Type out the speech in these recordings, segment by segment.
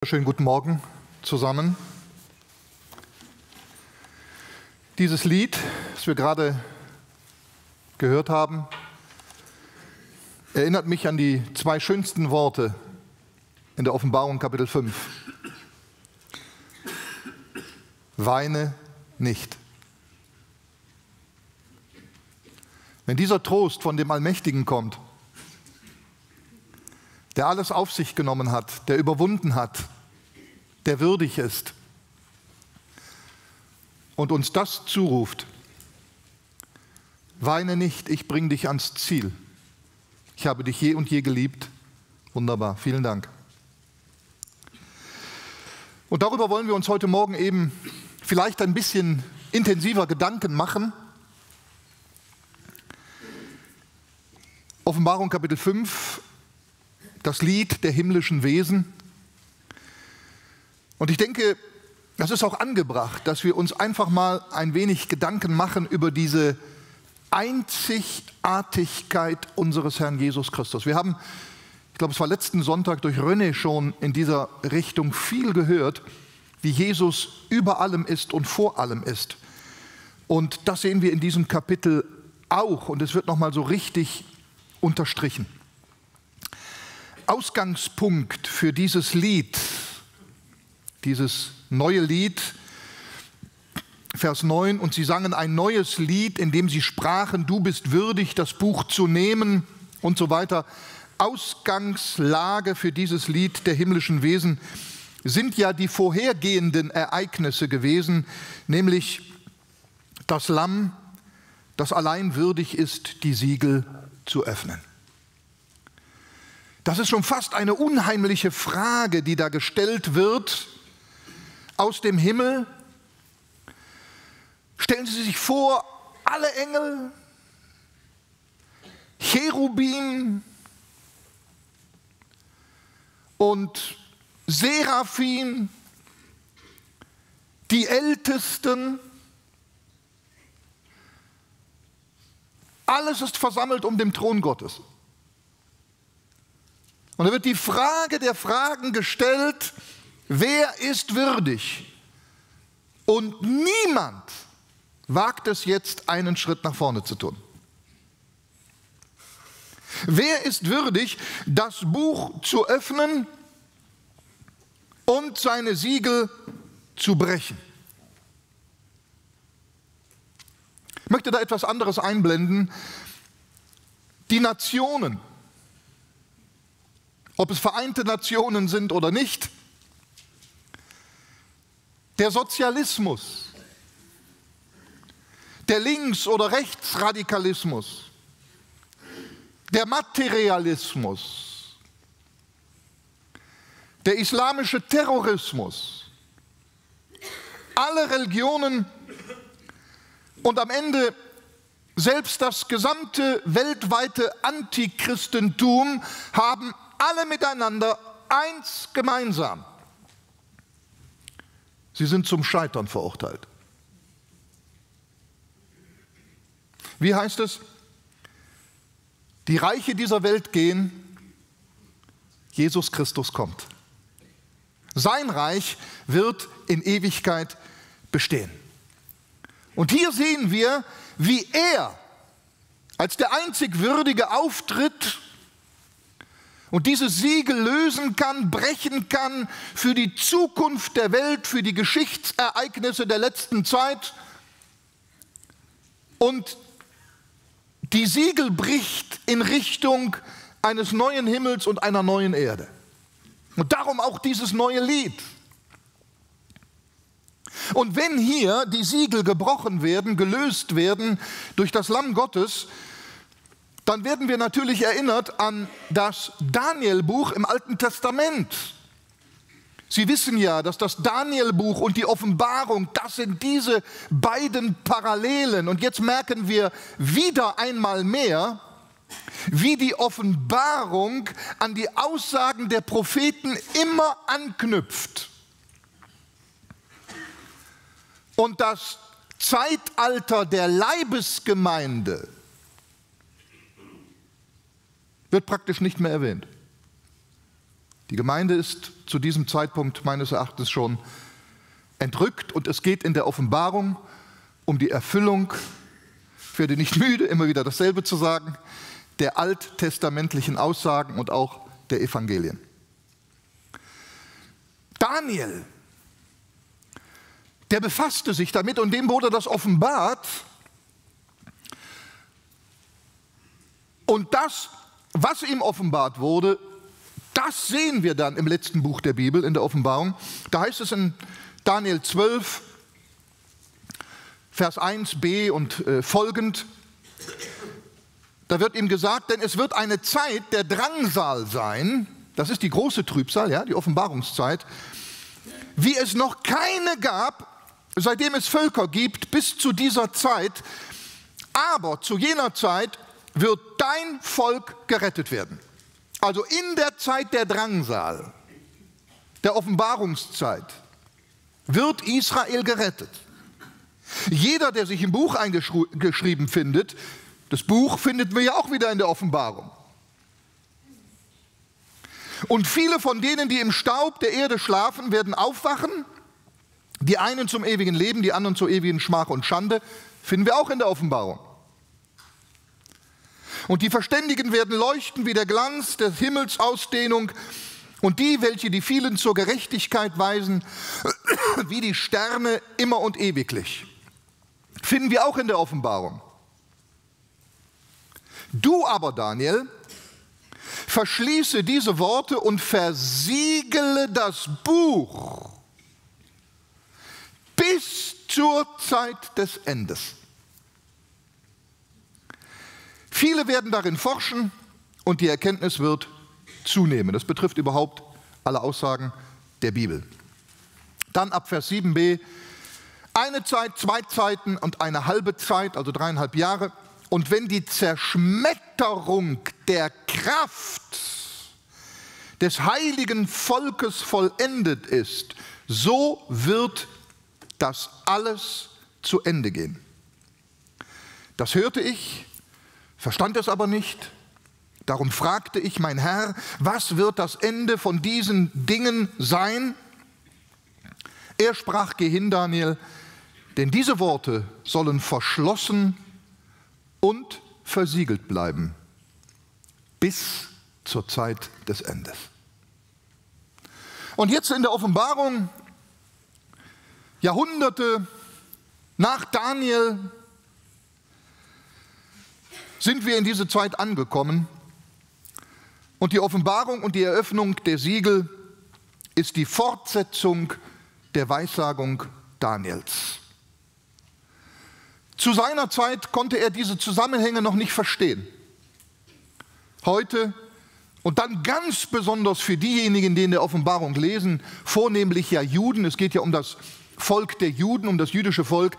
Schönen guten Morgen zusammen. Dieses Lied, das wir gerade gehört haben, erinnert mich an die zwei schönsten Worte in der Offenbarung Kapitel 5. Weine nicht. Wenn dieser Trost von dem Allmächtigen kommt, der alles auf sich genommen hat, der überwunden hat, der würdig ist und uns das zuruft: Weine nicht, ich bringe dich ans Ziel. Ich habe dich je und je geliebt. Wunderbar, vielen Dank. Und darüber wollen wir uns heute Morgen eben vielleicht ein bisschen intensiver Gedanken machen. Offenbarung Kapitel 5, das Lied der himmlischen Wesen. Und ich denke, das ist auch angebracht, dass wir uns einfach mal ein wenig Gedanken machen über diese Einzigartigkeit unseres Herrn Jesus Christus. Wir haben, ich glaube, es war letzten Sonntag durch René schon in dieser Richtung viel gehört, wie Jesus über allem ist und vor allem ist. Und das sehen wir in diesem Kapitel auch, und es wird nochmal so richtig unterstrichen. Ausgangspunkt für dieses Lied, dieses neue Lied, Vers 9, und sie sangen ein neues Lied, in dem sie sprachen, du bist würdig, das Buch zu nehmen und so weiter. Ausgangslage für dieses Lied der himmlischen Wesen sind ja die vorhergehenden Ereignisse gewesen, nämlich das Lamm, das allein würdig ist, die Siegel zu öffnen. Das ist schon fast eine unheimliche Frage, die da gestellt wird aus dem Himmel. Stellen Sie sich vor, alle Engel, Cherubim und Seraphim, die Ältesten, alles ist versammelt um den Thron Gottes. Und da wird die Frage der Fragen gestellt: Wer ist würdig? Und niemand wagt es jetzt, einen Schritt nach vorne zu tun. Wer ist würdig, das Buch zu öffnen und seine Siegel zu brechen? Ich möchte da etwas anderes einblenden. Die Nationen, ob es Vereinte Nationen sind oder nicht, der Sozialismus, der Links- oder Rechtsradikalismus, der Materialismus, der islamische Terrorismus, alle Religionen und am Ende selbst das gesamte weltweite Antichristentum haben alle miteinander eins gemeinsam: Sie sind zum Scheitern verurteilt. Wie heißt es? Die Reiche dieser Welt gehen, Jesus Christus kommt. Sein Reich wird in Ewigkeit bestehen. Und hier sehen wir, wie er als der einzig Würdige auftritt und diese Siegel lösen kann, brechen kann für die Zukunft der Welt, für die Geschichtsereignisse der letzten Zeit. Und die Siegel bricht in Richtung eines neuen Himmels und einer neuen Erde. Und darum auch dieses neue Lied. Und wenn hier die Siegel gebrochen werden, gelöst werden durch das Lamm Gottes, dann werden wir natürlich erinnert an das Daniel-Buch im Alten Testament. Sie wissen ja, dass das Daniel-Buch und die Offenbarung, das sind diese beiden Parallelen. Und jetzt merken wir wieder einmal mehr, wie die Offenbarung an die Aussagen der Propheten immer anknüpft. Und das Zeitalter der Leibesgemeinde wird praktisch nicht mehr erwähnt. Die Gemeinde ist zu diesem Zeitpunkt meines Erachtens schon entrückt und es geht in der Offenbarung um die Erfüllung, ich werde nicht müde, immer wieder dasselbe zu sagen, der alttestamentlichen Aussagen und auch der Evangelien. Daniel, der befasste sich damit und dem wurde das offenbart. Und das, was ihm offenbart wurde, das sehen wir dann im letzten Buch der Bibel, in der Offenbarung. Da heißt es in Daniel 12, Vers 1b und folgend, da wird ihm gesagt, denn es wird eine Zeit der Drangsal sein, das ist die große Trübsal, ja, die Offenbarungszeit, wie es noch keine gab, seitdem es Völker gibt, bis zu dieser Zeit, aber zu jener Zeit wird dein Volk gerettet werden. Also in der Zeit der Drangsal, der Offenbarungszeit, wird Israel gerettet. Jeder, der sich im Buch eingeschrieben findet, das Buch finden wir ja auch wieder in der Offenbarung. Und viele von denen, die im Staub der Erde schlafen, werden aufwachen. Die einen zum ewigen Leben, die anderen zur ewigen Schmach und Schande, finden wir auch in der Offenbarung. Und die Verständigen werden leuchten wie der Glanz der Himmelsausdehnung und die, welche die vielen zur Gerechtigkeit weisen, wie die Sterne immer und ewiglich. Finden wir auch in der Offenbarung. Du aber, Daniel, verschließe diese Worte und versiegele das Buch bis zur Zeit des Endes. Viele werden darin forschen und die Erkenntnis wird zunehmen. Das betrifft überhaupt alle Aussagen der Bibel. Dann ab Vers 7b, eine Zeit, 2 Zeiten und eine halbe Zeit, also 3,5 Jahre. Und wenn die Zerschmetterung der Kraft des heiligen Volkes vollendet ist, so wird das alles zu Ende gehen. Das hörte ich, verstand es aber nicht. Darum fragte ich, mein Herr, was wird das Ende von diesen Dingen sein? Er sprach, geh hin, Daniel, denn diese Worte sollen verschlossen und versiegelt bleiben bis zur Zeit des Endes. Und jetzt in der Offenbarung, Jahrhunderte nach Daniel, sind wir in diese Zeit angekommen. Und die Offenbarung und die Eröffnung der Siegel ist die Fortsetzung der Weissagung Daniels. Zu seiner Zeit konnte er diese Zusammenhänge noch nicht verstehen. Heute und dann ganz besonders für diejenigen, die in der Offenbarung lesen, vornehmlich ja Juden, es geht ja um das Volk der Juden, um das jüdische Volk,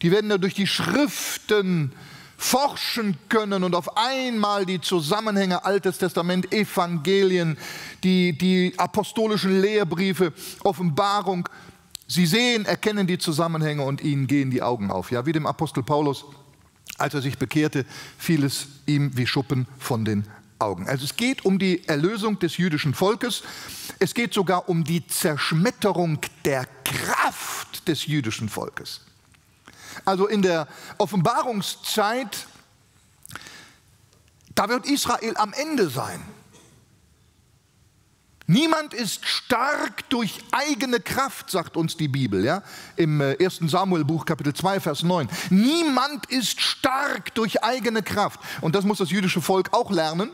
die werden ja durch die Schriften forschen können und auf einmal die Zusammenhänge Altes Testament, Evangelien, die apostolischen Lehrbriefe, Offenbarung, sie sehen, erkennen die Zusammenhänge und ihnen gehen die Augen auf. Ja, wie dem Apostel Paulus, als er sich bekehrte, fiel es ihm wie Schuppen von den Augen. Also es geht um die Erlösung des jüdischen Volkes. Es geht sogar um die Zerschmetterung der Kraft des jüdischen Volkes. Also in der Offenbarungszeit, da wird Israel am Ende sein. Niemand ist stark durch eigene Kraft, sagt uns die Bibel, ja? Im 1. Samuel-Buch, Kapitel 2, Vers 9. Niemand ist stark durch eigene Kraft. Und das muss das jüdische Volk auch lernen,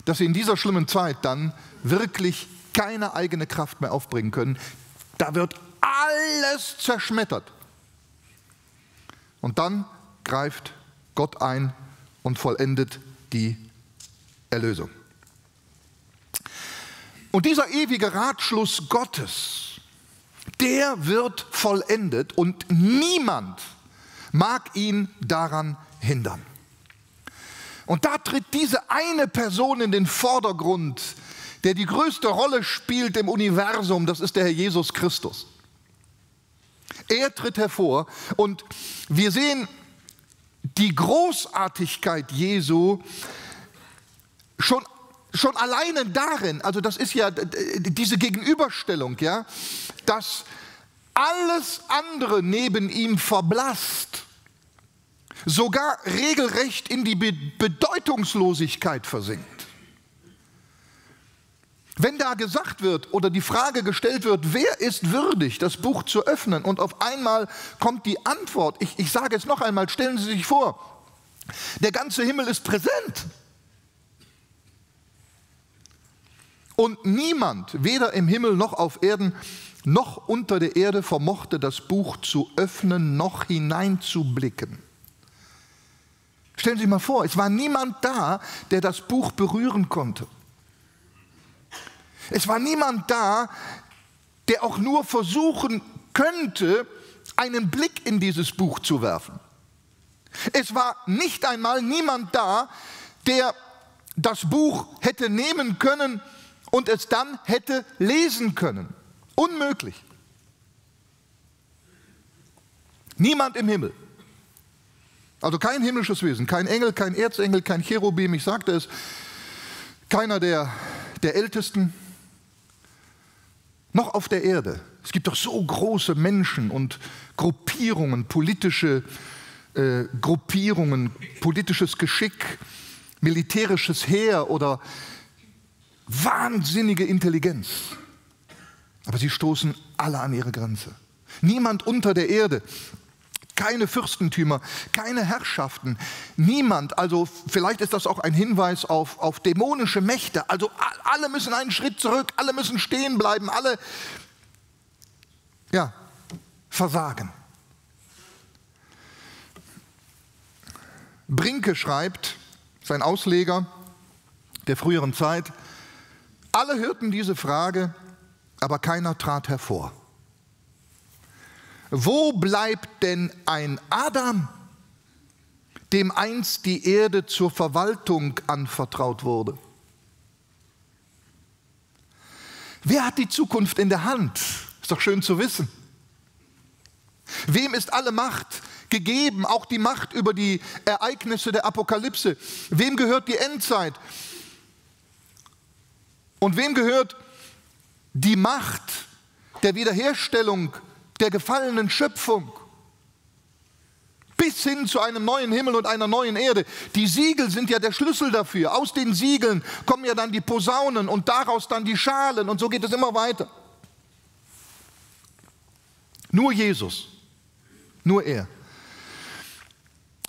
dass sie in dieser schlimmen Zeit dann wirklich keine eigene Kraft mehr aufbringen können. Da wird alles zerschmettert. Und dann greift Gott ein und vollendet die Erlösung. Und dieser ewige Ratschluss Gottes, der wird vollendet und niemand mag ihn daran hindern. Und da tritt diese eine Person in den Vordergrund, der die größte Rolle spielt im Universum, das ist der Herr Jesus Christus. Er tritt hervor und wir sehen die Großartigkeit Jesu schon schon alleine darin, also das ist ja diese Gegenüberstellung, ja, dass alles andere neben ihm verblasst, sogar regelrecht in die Bedeutungslosigkeit versinkt. Wenn da gesagt wird oder die Frage gestellt wird, wer ist würdig, das Buch zu öffnen, und auf einmal kommt die Antwort, ich sage es noch einmal, stellen Sie sich vor, der ganze Himmel ist präsent. Und niemand, weder im Himmel noch auf Erden, noch unter der Erde, vermochte das Buch zu öffnen, noch hineinzublicken. Stellen Sie sich mal vor, es war niemand da, der das Buch berühren konnte. Es war niemand da, der auch nur versuchen könnte, einen Blick in dieses Buch zu werfen. Es war nicht einmal niemand da, der das Buch hätte nehmen können und es dann hätte lesen können. Unmöglich. Niemand im Himmel. Also kein himmlisches Wesen, kein Engel, kein Erzengel, kein Cherubim, ich sagte es, keiner der Ältesten, noch auf der Erde. Es gibt doch so große Menschen und Gruppierungen, politische Gruppierungen, politisches Geschick, militärisches Heer oder wahnsinnige Intelligenz. Aber sie stoßen alle an ihre Grenze. Niemand unter der Erde, keine Fürstentümer, keine Herrschaften, niemand, also vielleicht ist das auch ein Hinweis auf dämonische Mächte, also alle müssen einen Schritt zurück, alle müssen stehen bleiben, alle, ja, versagen. Brinke schreibt, sein Ausleger der früheren Zeit, alle hörten diese Frage, aber keiner trat hervor. Wo bleibt denn ein Adam, dem einst die Erde zur Verwaltung anvertraut wurde? Wer hat die Zukunft in der Hand? Ist doch schön zu wissen. Wem ist alle Macht gegeben, auch die Macht über die Ereignisse der Apokalypse? Wem gehört die Endzeit? Und wem gehört die Macht der Wiederherstellung der gefallenen Schöpfung bis hin zu einem neuen Himmel und einer neuen Erde? Die Siegel sind ja der Schlüssel dafür. Aus den Siegeln kommen ja dann die Posaunen und daraus dann die Schalen und so geht es immer weiter. Nur Jesus, nur er.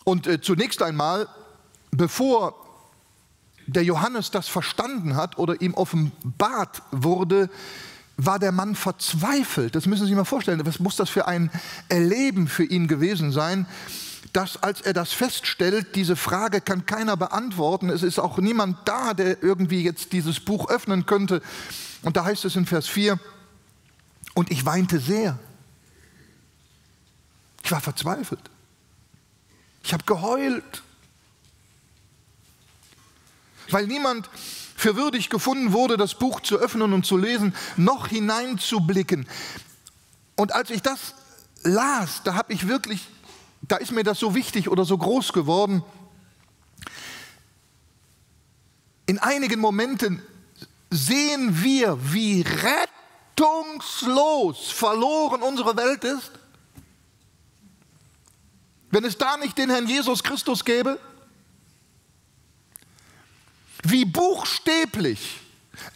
Und zunächst einmal, bevor der Johannes das verstanden hat oder ihm offenbart wurde, war der Mann verzweifelt. Das müssen Sie sich mal vorstellen. Was muss das für ein Erleben für ihn gewesen sein, dass, als er das feststellt, diese Frage kann keiner beantworten. Es ist auch niemand da, der irgendwie jetzt dieses Buch öffnen könnte. Und da heißt es in Vers 4, und ich weinte sehr. Ich war verzweifelt. Ich habe geheult. Weil niemand für würdig gefunden wurde, das Buch zu öffnen und zu lesen, noch hineinzublicken. Und als ich das las, da ist mir das so wichtig oder so groß geworden. In einigen Momenten sehen wir, wie rettungslos verloren unsere Welt ist. Wenn es da nicht den Herrn Jesus Christus gäbe, wie buchstäblich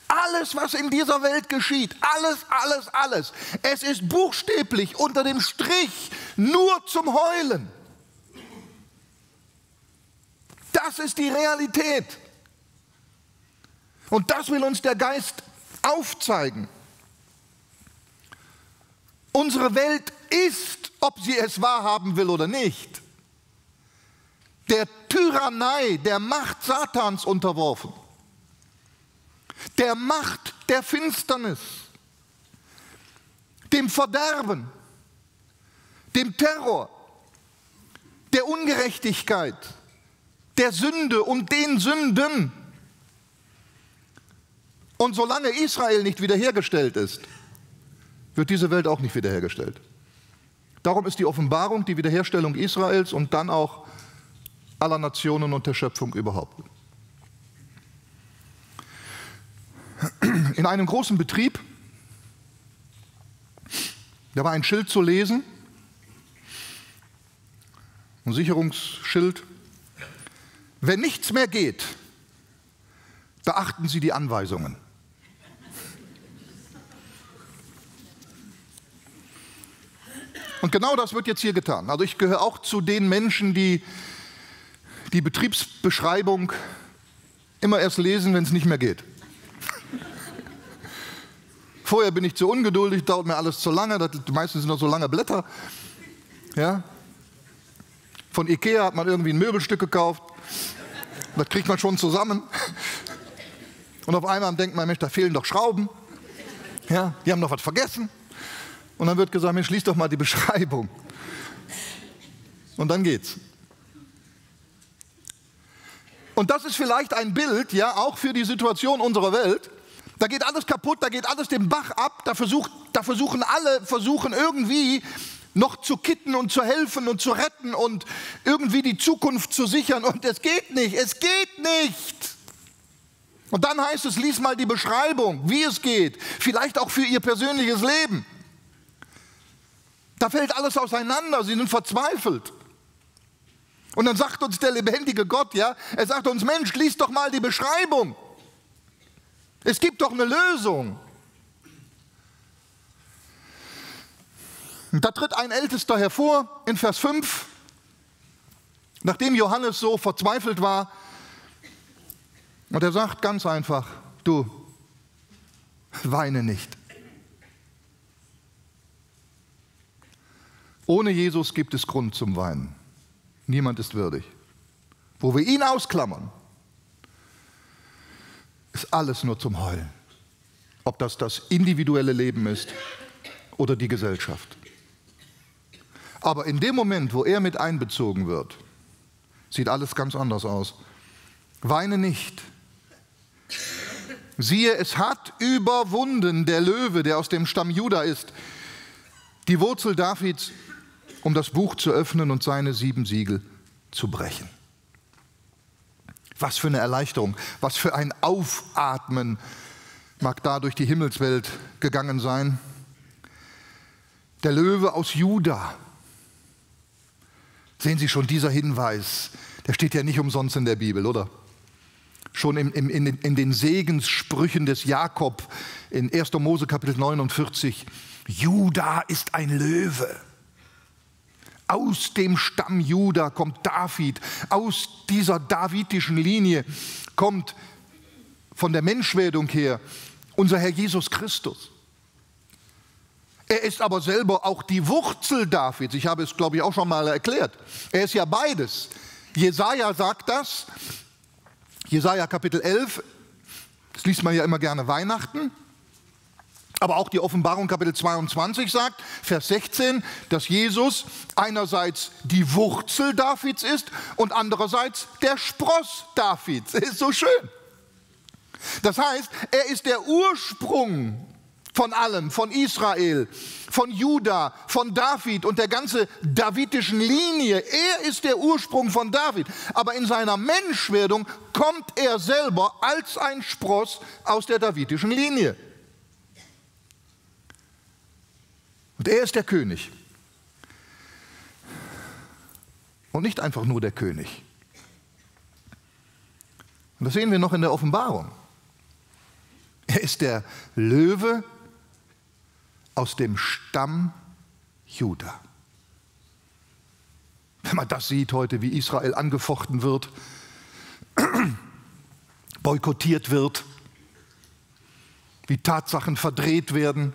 alles, was in dieser Welt geschieht, alles, es ist buchstäblich unter dem Strich nur zum Heulen. Das ist die Realität. Und das will uns der Geist aufzeigen. Unsere Welt ist, ob sie es wahrhaben will oder nicht, der Tyrannei, der Macht Satans unterworfen, der Macht der Finsternis, dem Verderben, dem Terror, der Ungerechtigkeit, der Sünde und den Sünden. Und solange Israel nicht wiederhergestellt ist, wird diese Welt auch nicht wiederhergestellt. Darum ist die Offenbarung die Wiederherstellung Israels und dann auch aller Nationen und der Schöpfung überhaupt. in einem großen Betrieb, da war ein Schild zu lesen, ein Sicherungsschild: Wenn nichts mehr geht, beachten Sie die Anweisungen. Und genau das wird jetzt hier getan. Also ich gehöre auch zu den Menschen, die die Betriebsbeschreibung immer erst lesen, wenn es nicht mehr geht. Vorher bin ich zu ungeduldig, dauert mir alles zu lange, meistens sind noch so lange Blätter. Ja? Von Ikea hat man irgendwie ein Möbelstück gekauft, das kriegt man schon zusammen. Und auf einmal denkt man, Mensch, da fehlen doch Schrauben. Ja? Die haben doch was vergessen. Und dann wird gesagt, Mensch, lies doch mal die Beschreibung. Und dann geht's. Und das ist vielleicht ein Bild, ja, auch für die Situation unserer Welt. Da geht alles kaputt, da geht alles den Bach ab, da versuchen alle irgendwie noch zu kitten und zu helfen und zu retten und irgendwie die Zukunft zu sichern. Und es geht nicht, es geht nicht. Und dann heißt es, lies mal die Beschreibung, wie es geht, vielleicht auch für ihr persönliches Leben. Da fällt alles auseinander, sie sind verzweifelt. Und dann sagt uns der lebendige Gott, ja, er sagt uns, Mensch, lies doch mal die Beschreibung. Es gibt doch eine Lösung. Und da tritt ein Ältester hervor in Vers 5, nachdem Johannes so verzweifelt war. Und er sagt ganz einfach, du, weine nicht. Ohne Jesus gibt es Grund zum Weinen. Niemand ist würdig. Wo wir ihn ausklammern, ist alles nur zum Heulen. Ob das das individuelle Leben ist oder die Gesellschaft. Aber in dem Moment, wo er mit einbezogen wird, sieht alles ganz anders aus. Weine nicht. Siehe, es hat überwunden der Löwe, der aus dem Stamm Juda ist, die Wurzel Davids, um das Buch zu öffnen und seine 7 Siegel zu brechen. Was für eine Erleichterung, was für ein Aufatmen mag da durch die Himmelswelt gegangen sein. Der Löwe aus Juda. Sehen Sie schon, dieser Hinweis, der steht ja nicht umsonst in der Bibel, oder? Schon in den Segenssprüchen des Jakob in 1. Mose Kapitel 49. Juda ist ein Löwe. Aus dem Stamm Juda kommt David. Aus dieser davidischen Linie kommt von der Menschwerdung her unser Herr Jesus Christus. Er ist aber selber auch die Wurzel Davids. Ich habe es, glaube ich, auch schon mal erklärt. Er ist ja beides. Jesaja sagt das. Jesaja Kapitel 11. Das liest man ja immer gerne Weihnachten. Aber auch die Offenbarung Kapitel 22 sagt, Vers 16, dass Jesus einerseits die Wurzel Davids ist und andererseits der Spross Davids. Das ist so schön. Das heißt, er ist der Ursprung von allem, von Israel, von Juda, von David und der ganzen davidischen Linie. Er ist der Ursprung von David. Aber in seiner Menschwerdung kommt er selber als ein Spross aus der davidischen Linie. Und er ist der König. Und nicht einfach nur der König. Und das sehen wir noch in der Offenbarung. Er ist der Löwe aus dem Stamm Juda. Wenn man das sieht heute, wie Israel angefochten wird, boykottiert wird, wie Tatsachen verdreht werden,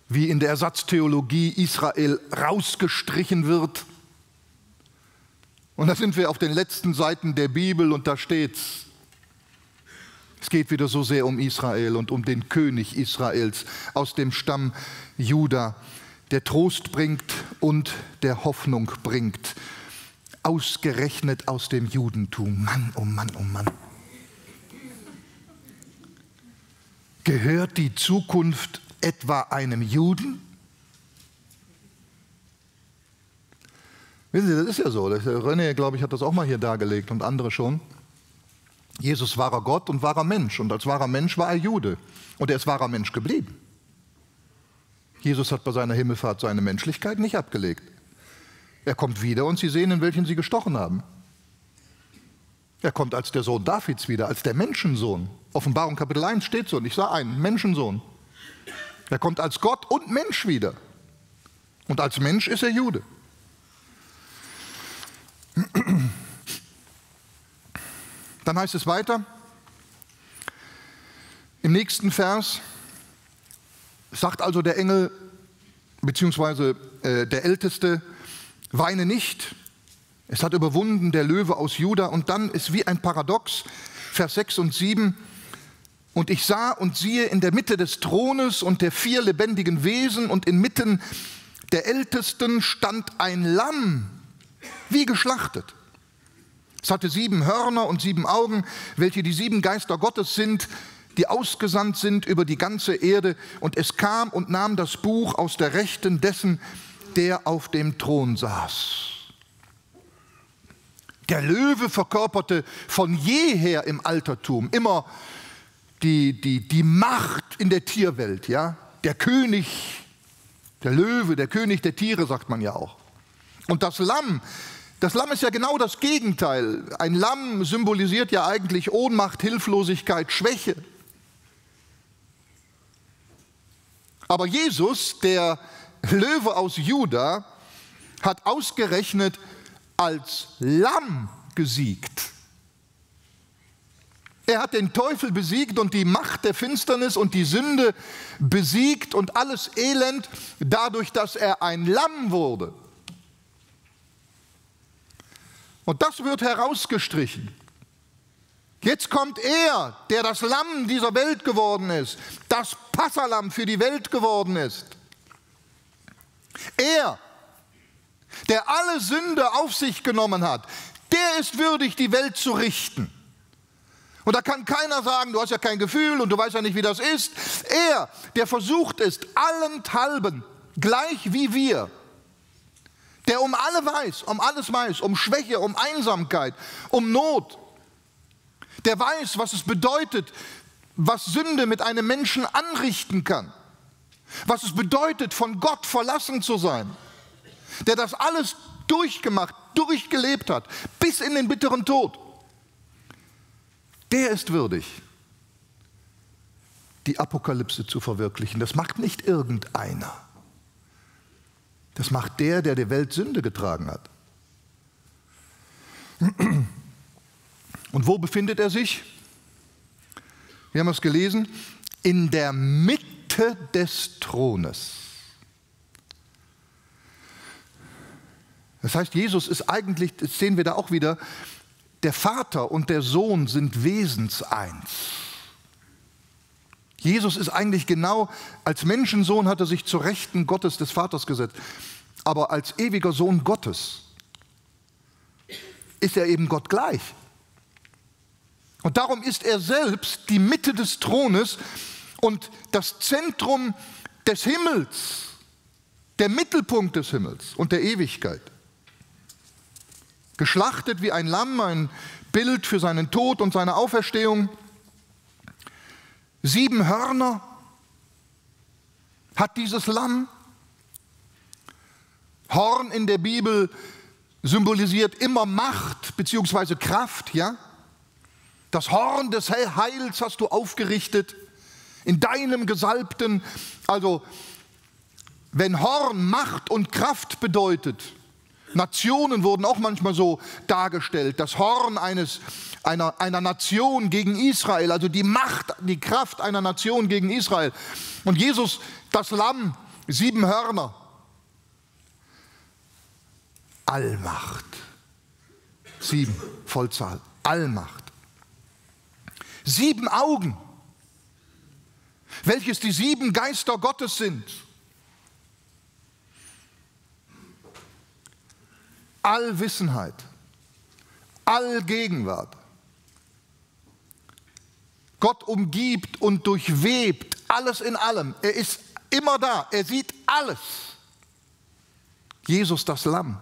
wie in der Ersatztheologie Israel rausgestrichen wird. Und da sind wir auf den letzten Seiten der Bibel und da steht's. Es geht wieder so sehr um Israel und um den König Israels aus dem Stamm Juda, der Trost bringt und der Hoffnung bringt. Ausgerechnet aus dem Judentum. Mann, oh Mann, oh Mann. Gehört die Zukunft etwa einem Juden? Wissen Sie, das ist ja so. René, glaube ich, hat das auch mal hier dargelegt und andere schon. Jesus wahrer Gott und wahrer Mensch. Und als wahrer Mensch war er Jude. Und er ist wahrer Mensch geblieben. Jesus hat bei seiner Himmelfahrt seine Menschlichkeit nicht abgelegt. Er kommt wieder und Sie sehen, in welchen Sie gestochen haben. Er kommt als der Sohn Davids wieder, als der Menschensohn. Offenbarung Kapitel 1 steht so, und ich sah einen Menschensohn. Er kommt als Gott und Mensch wieder. Und als Mensch ist er Jude. Dann heißt es weiter, im nächsten Vers sagt also der Engel, beziehungsweise der Älteste, weine nicht, es hat überwunden der Löwe aus Juda. Und dann ist wie ein Paradox, Vers 6 und 7, und ich sah und siehe in der Mitte des Thrones und der 4 lebendigen Wesen und inmitten der Ältesten stand ein Lamm, wie geschlachtet. Es hatte 7 Hörner und 7 Augen, welche die 7 Geister Gottes sind, die ausgesandt sind über die ganze Erde. Und es kam und nahm das Buch aus der Rechten dessen, der auf dem Thron saß. Der Löwe verkörperte von jeher im Altertum immer die Macht in der Tierwelt, ja? Der König, der Löwe, der König der Tiere, sagt man ja auch. Und das Lamm ist ja genau das Gegenteil. Ein Lamm symbolisiert ja eigentlich Ohnmacht, Hilflosigkeit, Schwäche. Aber Jesus, der Löwe aus Juda, hat ausgerechnet als Lamm gesiegt. Er hat den Teufel besiegt und die Macht der Finsternis und die Sünde besiegt und alles Elend dadurch, dass er ein Lamm wurde. Und das wird herausgestrichen. Jetzt kommt er, der das Lamm dieser Welt geworden ist, das Passalamm für die Welt geworden ist. Er, der alle Sünde auf sich genommen hat, der ist würdig, die Welt zu richten. Und da kann keiner sagen, du hast ja kein Gefühl und du weißt ja nicht, wie das ist. Er, der versucht ist, allenthalben, gleich wie wir, der um alles weiß, um Schwäche, um Einsamkeit, um Not, der weiß, was es bedeutet, was Sünde mit einem Menschen anrichten kann, was es bedeutet, von Gott verlassen zu sein, der das alles durchgemacht, durchgelebt hat, bis in den bitteren Tod. Der ist würdig, die Apokalypse zu verwirklichen. Das macht nicht irgendeiner. Das macht der, der der Welt Sünde getragen hat. Und wo befindet er sich? Wir haben es gelesen, in der Mitte des Thrones. Das heißt, Jesus ist eigentlich, das sehen wir da auch wieder, der Vater und der Sohn sind wesenseins. Jesus ist eigentlich genau, als Menschensohn hat er sich zur Rechten Gottes des Vaters gesetzt, aber als ewiger Sohn Gottes ist er eben Gott gleich. Und darum ist er selbst die Mitte des Thrones und das Zentrum des Himmels, der Mittelpunkt des Himmels und der Ewigkeit. Geschlachtet wie ein Lamm, ein Bild für seinen Tod und seine Auferstehung. 7 Hörner hat dieses Lamm. Horn in der Bibel symbolisiert immer Macht bzw. Kraft, ja? Das Horn des Heils hast du aufgerichtet in deinem Gesalbten. Also, wenn Horn Macht und Kraft bedeutet, Nationen wurden auch manchmal so dargestellt, das Horn einer Nation gegen Israel, also die Macht, die Kraft einer Nation gegen Israel. Und Jesus, das Lamm, 7 Hörner, Allmacht, 7, Vollzahl, Allmacht. 7 Augen, welches die 7 Geister Gottes sind. Allwissenheit, Allgegenwart. Gott umgibt und durchwebt alles in allem. Er ist immer da, er sieht alles. Jesus, das Lamm.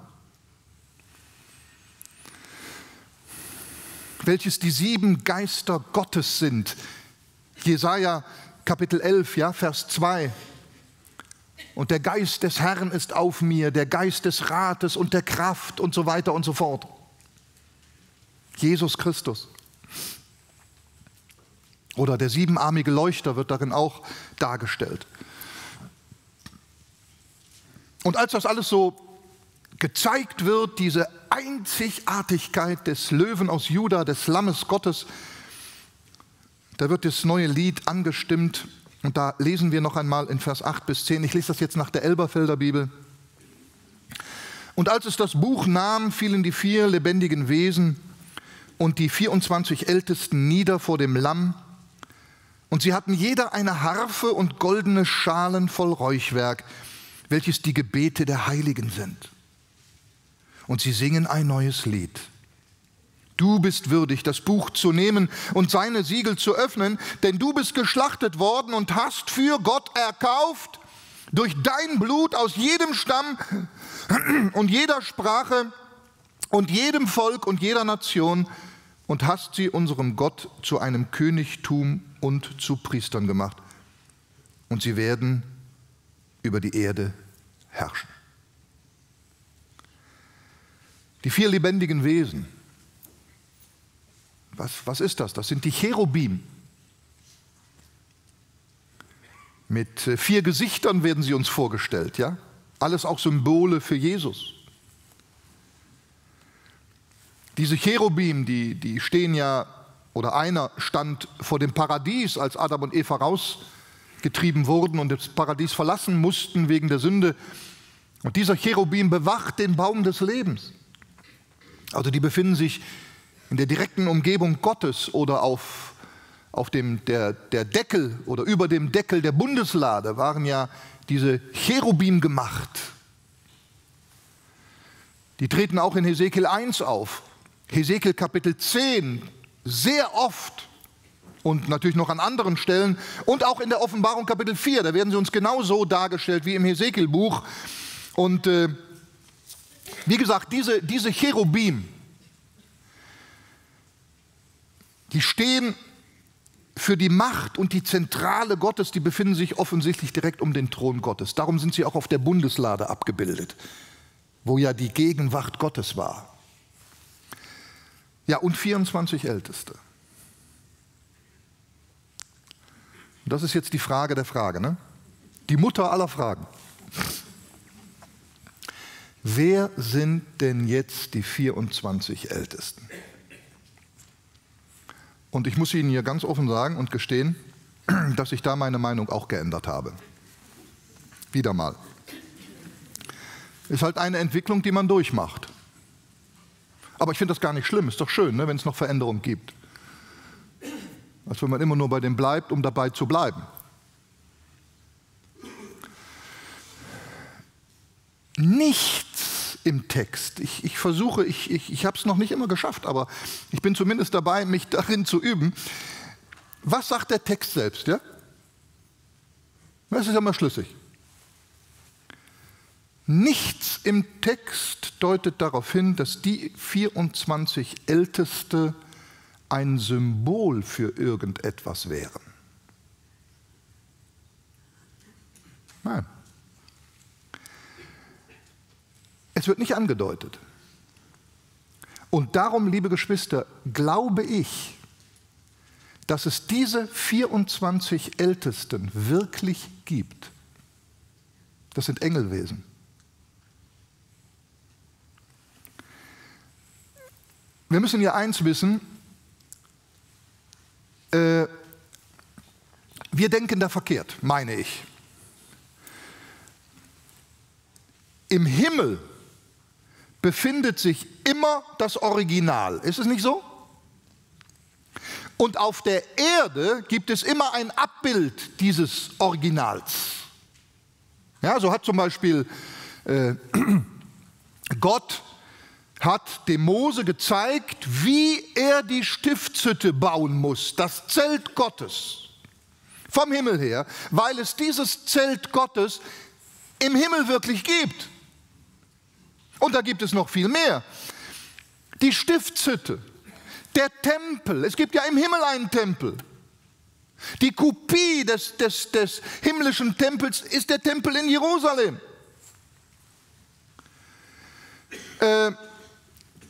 welches die 7 Geister Gottes sind. Jesaja Kapitel 11, ja, Vers 2. Und der Geist des Herrn ist auf mir, der Geist des Rates und der Kraft und so weiter und so fort. Jesus Christus. Oder der 7-armige Leuchter wird darin auch dargestellt. Und als das alles so gezeigt wird, diese Einzigartigkeit des Löwen aus Juda, des Lammes Gottes, da wird das neue Lied angestimmt. Und da lesen wir noch einmal in Vers 8 bis 10. Ich lese das jetzt nach der Elberfelder Bibel. Und als es das Buch nahm, fielen die 4 lebendigen Wesen und die 24 Ältesten nieder vor dem Lamm. Und sie hatten jeder eine Harfe und goldene Schalen voll Räuchwerk, welches die Gebete der Heiligen sind. Und sie singen ein neues Lied. Du bist würdig, das Buch zu nehmen und seine Siegel zu öffnen, denn du bist geschlachtet worden und hast für Gott erkauft, durch dein Blut aus jedem Stamm und jeder Sprache und jedem Volk und jeder Nation, und hast sie unserem Gott zu einem Königtum und zu Priestern gemacht. Und sie werden über die Erde herrschen. Die 4 lebendigen Wesen. Was ist das? Das sind die Cherubim. Mit 4 Gesichtern werden sie uns vorgestellt, ja? Alles auch Symbole für Jesus. Diese Cherubim, die stehen ja, oder einer stand vor dem Paradies, als Adam und Eva rausgetrieben wurden und das Paradies verlassen mussten wegen der Sünde. Und dieser Cherubim bewacht den Baum des Lebens. Also die befinden sich in der direkten Umgebung Gottes oder auf der Deckel oder über dem Deckel der Bundeslade waren ja diese Cherubim gemacht. Die treten auch in Hesekiel 1 auf. Hesekiel Kapitel 10 sehr oft und natürlich noch an anderen Stellen und auch in der Offenbarung Kapitel 4, da werden sie uns genauso dargestellt wie im Hesekiel-Buch. Und wie gesagt, diese Cherubim, die stehen für die Macht und die Zentrale Gottes, die befinden sich offensichtlich direkt um den Thron Gottes. Darum sind sie auch auf der Bundeslade abgebildet, wo ja die Gegenwart Gottes war. Ja, und 24 Älteste. Und das ist jetzt die Frage der Frage, ne? Die Mutter aller Fragen. Wer sind denn jetzt die 24 Ältesten? Und ich muss Ihnen hier ganz offen sagen und gestehen, dass ich da meine Meinung auch geändert habe. Wieder mal. Ist halt eine Entwicklung, die man durchmacht. Aber ich finde das gar nicht schlimm, ist doch schön, ne, wenn es noch Veränderungen gibt. Als wenn man immer nur bei dem bleibt, um dabei zu bleiben. Nichts im Text, ich versuche, ich habe es noch nicht immer geschafft, aber ich bin zumindest dabei, mich darin zu üben. Was sagt der Text selbst? Ja? Das ist ja mal schlüssig. Nichts im Text deutet darauf hin, dass die 24 Älteste ein Symbol für irgendetwas wären. Nein. Es wird nicht angedeutet. Und darum, liebe Geschwister, glaube ich, dass es diese 24 Ältesten wirklich gibt. Das sind Engelwesen. Wir müssen ja eins wissen, wir denken da verkehrt, meine ich. Im Himmel befindet sich immer das Original. Ist es nicht so? Und auf der Erde gibt es immer ein Abbild dieses Originals. Ja, so hat zum Beispiel Gott hat dem Mose gezeigt, wie er die Stiftshütte bauen muss, das Zelt Gottes, vom Himmel her, weil es dieses Zelt Gottes im Himmel wirklich gibt. Und da gibt es noch viel mehr. Die Stiftshütte, Der Tempel, es gibt ja im Himmel einen Tempel. Die Kopie des himmlischen Tempels ist der Tempel in Jerusalem.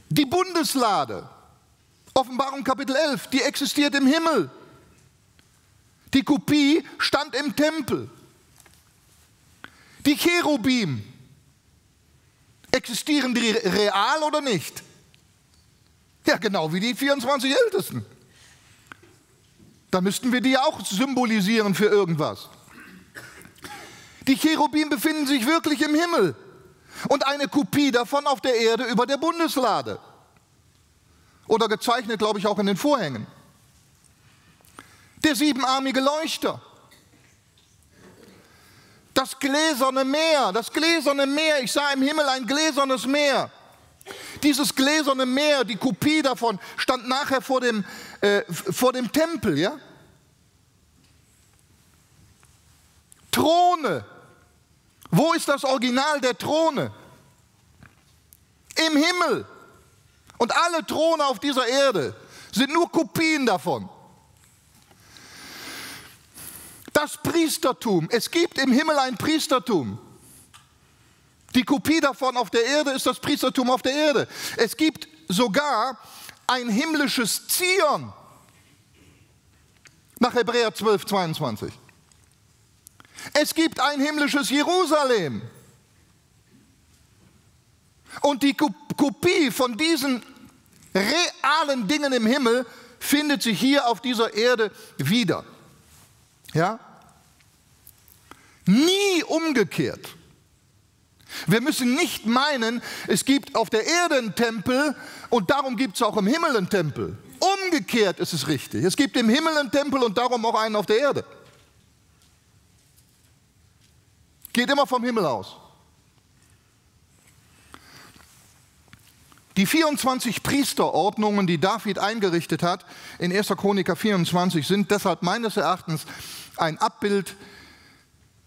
Die Bundeslade, Offenbarung Kapitel 11, die existiert im Himmel. Die Kopie stand im Tempel. Die Cherubim, existieren die real oder nicht? Ja, genau wie die 24 Ältesten. Da müssten wir die ja auch symbolisieren für irgendwas. Die Cherubim befinden sich wirklich im Himmel und eine Kopie davon auf der Erde über der Bundeslade. Oder gezeichnet, glaube ich, auch in den Vorhängen. Der siebenarmige Leuchter. Das gläserne Meer, ich sah im Himmel ein gläsernes Meer. Dieses gläserne Meer, die Kopie davon, stand nachher vor dem Tempel, ja? Throne. Wo ist das Original der Throne? Im Himmel. Und alle Throne auf dieser Erde sind nur Kopien davon. Das Priestertum. Es gibt im Himmel ein Priestertum. Die Kopie davon auf der Erde ist das Priestertum auf der Erde. Es gibt sogar ein himmlisches Zion. Nach Hebräer 12, 22. Es gibt ein himmlisches Jerusalem. Und die Kopie von diesen realen Dingen im Himmel findet sich hier auf dieser Erde wieder. Ja? Nie umgekehrt. Wir müssen nicht meinen, es gibt auf der Erde einen Tempel und darum gibt es auch im Himmel einen Tempel. Umgekehrt ist es richtig. Es gibt im Himmel einen Tempel und darum auch einen auf der Erde. Geht immer vom Himmel aus. Die 24 Priesterordnungen, die David eingerichtet hat, in 1. Chroniker 24, sind deshalb meines Erachtens ein Abbild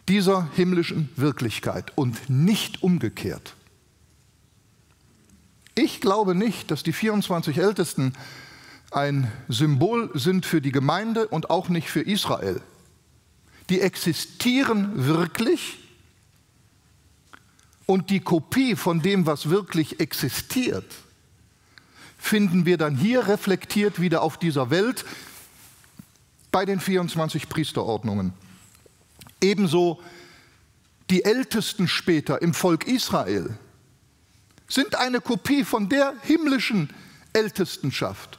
dieser himmlischen Wirklichkeit und nicht umgekehrt. Ich glaube nicht, dass die 24 Ältesten ein Symbol sind für die Gemeinde und auch nicht für Israel. Die existieren wirklich und die Kopie von dem, was wirklich existiert, finden wir dann hier reflektiert wieder auf dieser Welt bei den 24 Priesterordnungen. Ebenso die Ältesten später im Volk Israel sind eine Kopie von der himmlischen Ältestenschaft.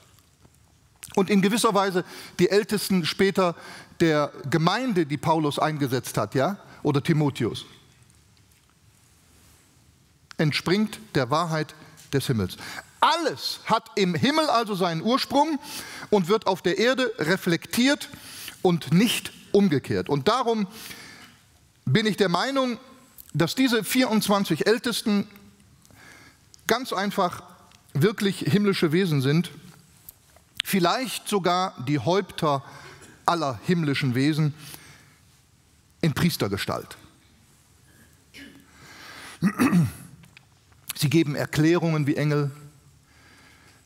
Und in gewisser Weise die Ältesten später der Gemeinde, die Paulus eingesetzt hat, ja, oder Timotheus. Entspringt der Wahrheit des Himmels. Alles hat im Himmel also seinen Ursprung und wird auf der Erde reflektiert und nicht umgekehrt. Und darum bin ich der Meinung, dass diese 24 Ältesten ganz einfach wirklich himmlische Wesen sind, vielleicht sogar die Häupter aller himmlischen Wesen in Priestergestalt. Sie geben Erklärungen wie Engel,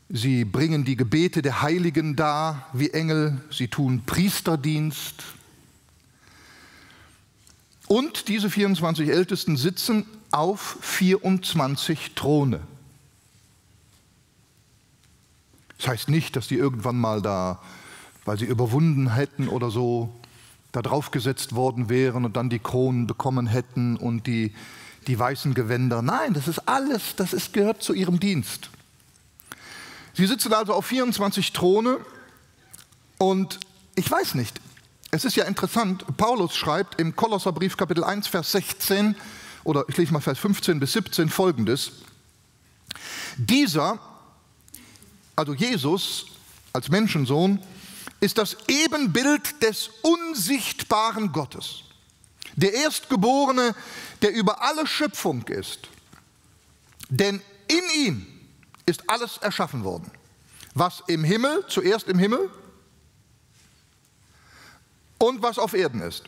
sie bringen die Gebete der Heiligen dar wie Engel, sie tun Priesterdienst. Und diese 24 Ältesten sitzen auf 24 Throne. Das heißt nicht, dass die irgendwann mal da, weil sie überwunden hätten oder so, da draufgesetzt worden wären und dann die Kronen bekommen hätten und die weißen Gewänder. Nein, das ist alles, gehört zu ihrem Dienst. Sie sitzen also auf 24 Throne und ich weiß nicht, es ist ja interessant, Paulus schreibt im Kolosserbrief Kapitel 1, Vers 16, oder ich lese mal Vers 15 bis 17 folgendes: Dieser, also Jesus als Menschensohn, ist das Ebenbild des unsichtbaren Gottes, der Erstgeborene, der über alle Schöpfung ist. Denn in ihm ist alles erschaffen worden, was im Himmel, zuerst im Himmel, und was auf Erden ist.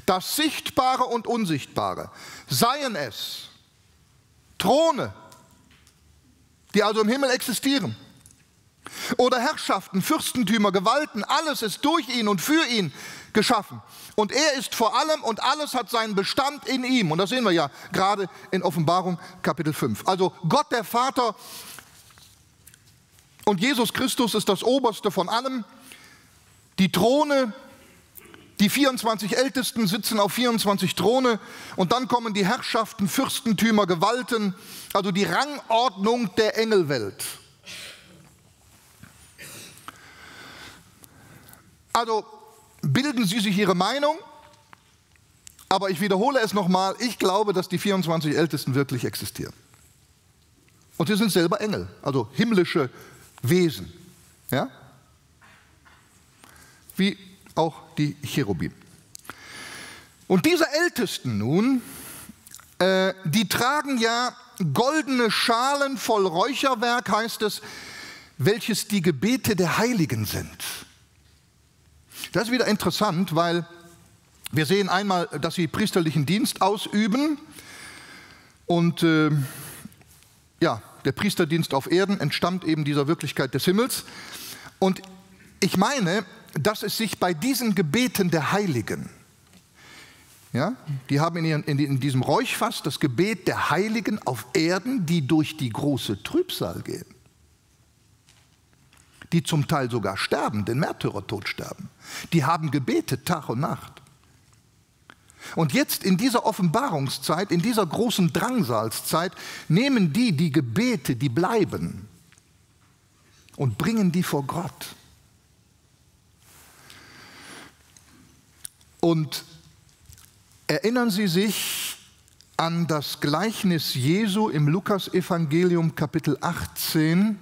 Das Sichtbare und Unsichtbare, seien es Throne, die also im Himmel existieren, Oder Herrschaften, Fürstentümer, Gewalten, alles ist durch ihn und für ihn geschaffen. Und er ist vor allem und alles hat seinen Bestand in ihm. Und das sehen wir ja gerade in Offenbarung Kapitel 5. Also Gott der Vater und Jesus Christus ist das Oberste von allem. Die Throne, die 24 Ältesten sitzen auf 24 Throne und dann kommen die Herrschaften, Fürstentümer, Gewalten, also die Rangordnung der Engelwelt. Also bilden Sie sich Ihre Meinung, aber ich wiederhole es nochmal, ich glaube, dass die 24 Ältesten wirklich existieren. Und sie sind selber Engel, also himmlische Wesen, ja? Wie auch die Cherubim. Und diese Ältesten nun, die tragen ja goldene Schalen voll Räucherwerk, heißt es, welches die Gebete der Heiligen sind. Das ist wieder interessant, weil wir sehen einmal, dass sie priesterlichen Dienst ausüben und ja, der Priesterdienst auf Erden entstammt eben dieser Wirklichkeit des Himmels. Und ich meine, dass es sich bei diesen Gebeten der Heiligen, ja, die haben in diesem Räuchfass das Gebet der Heiligen auf Erden, die durch die große Trübsal gehen, die zum Teil sogar sterben, den Märtyrertod sterben. Die haben gebetet Tag und Nacht. Und jetzt in dieser Offenbarungszeit, in dieser großen Drangsalszeit, nehmen die Gebete, die bleiben, und bringen die vor Gott. Und erinnern Sie sich an das Gleichnis Jesu im Lukas-Evangelium, Kapitel 18,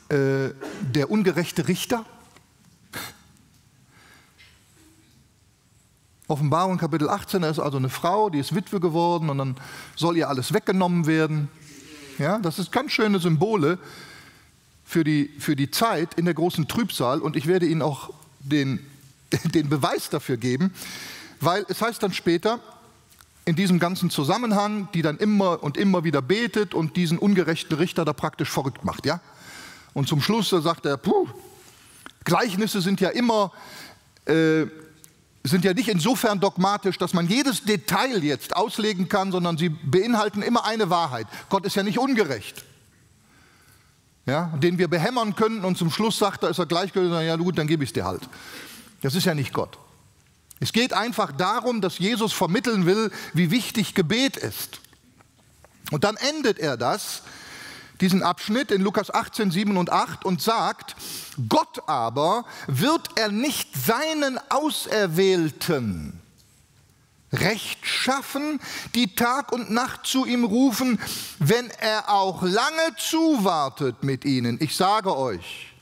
der ungerechte Richter? Offenbarung Kapitel 18, da ist also eine Frau, die ist Witwe geworden und dann soll ihr alles weggenommen werden. Ja, das ist ganz schöne Symbole für die Zeit in der großen Trübsal und ich werde Ihnen auch den Beweis dafür geben, weil es heißt dann später in diesem ganzen Zusammenhang, die dann immer und immer wieder betet und diesen ungerechten Richter da praktisch verrückt macht. Ja? Und zum Schluss sagt er, Gleichnisse sind ja immer... sind ja nicht insofern dogmatisch, dass man jedes Detail jetzt auslegen kann, sondern sie beinhalten immer eine Wahrheit. Gott ist ja nicht ungerecht, ja, den wir behämmern können und zum Schluss sagt er, ist er gleichgültig, ja gut, dann gebe ich es dir halt. Das ist ja nicht Gott. Es geht einfach darum, dass Jesus vermitteln will, wie wichtig Gebet ist. Und dann endet er diesen Abschnitt in Lukas 18, 7 und 8 und sagt, Gott aber wird er nicht seinen Auserwählten Recht schaffen, die Tag und Nacht zu ihm rufen, wenn er auch lange zuwartet mit ihnen. Ich sage euch,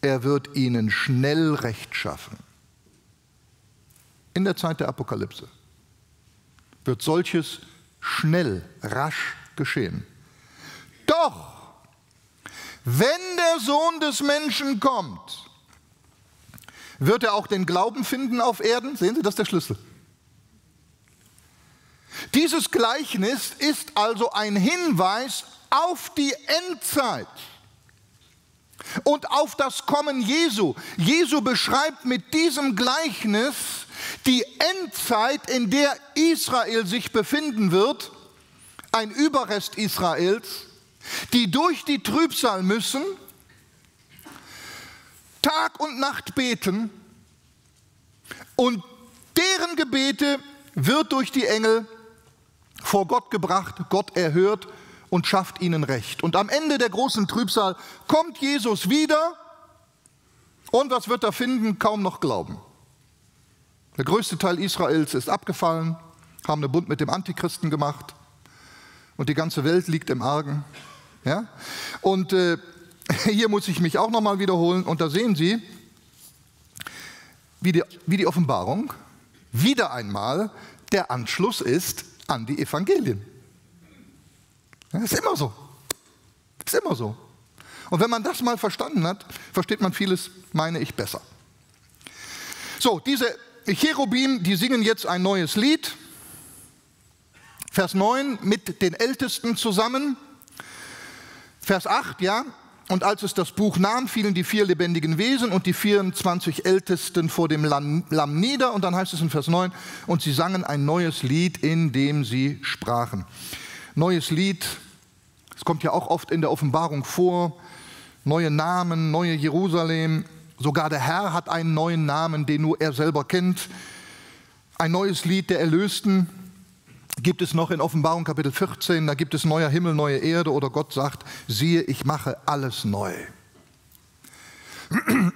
er wird ihnen schnell Recht schaffen. In der Zeit der Apokalypse wird solches schnell, rasch geschehen. Doch, wenn der Sohn des Menschen kommt, wird er auch den Glauben finden auf Erden? Sehen Sie, das ist der Schlüssel. Dieses Gleichnis ist also ein Hinweis auf die Endzeit und auf das Kommen Jesu. Jesu beschreibt mit diesem Gleichnis die Endzeit, in der Israel sich befinden wird, ein Überrest Israels, die durch die Trübsal müssen, Tag und Nacht beten und deren Gebete wird durch die Engel vor Gott gebracht, Gott erhört und schafft ihnen Recht. Und am Ende der großen Trübsal kommt Jesus wieder und was wird er finden? Kaum noch Glauben. Der größte Teil Israels ist abgefallen, haben einen Bund mit dem Antichristen gemacht und die ganze Welt liegt im Argen. Ja? Und hier muss ich mich auch nochmal wiederholen und da sehen Sie, wie die Offenbarung wieder einmal der Anschluss ist an die Evangelien. Ja, ist immer so. Ist immer so. Und wenn man das mal verstanden hat, versteht man vieles, meine ich, besser. So, diese Cherubim, die singen jetzt ein neues Lied. Vers 9, mit den Ältesten zusammen. Vers 8, ja. Und als es das Buch nahm, fielen die 4 lebendigen Wesen und die 24 Ältesten vor dem Lamm nieder. Und dann heißt es in Vers 9, und sie sangen ein neues Lied, in dem sie sprachen. Neues Lied, es kommt ja auch oft in der Offenbarung vor, neue Namen, neue Jerusalem. Sogar der Herr hat einen neuen Namen, den nur er selber kennt. Ein neues Lied der Erlösten gibt es noch in Offenbarung Kapitel 14, da gibt es neuer Himmel, neue Erde, oder Gott sagt, siehe, ich mache alles neu.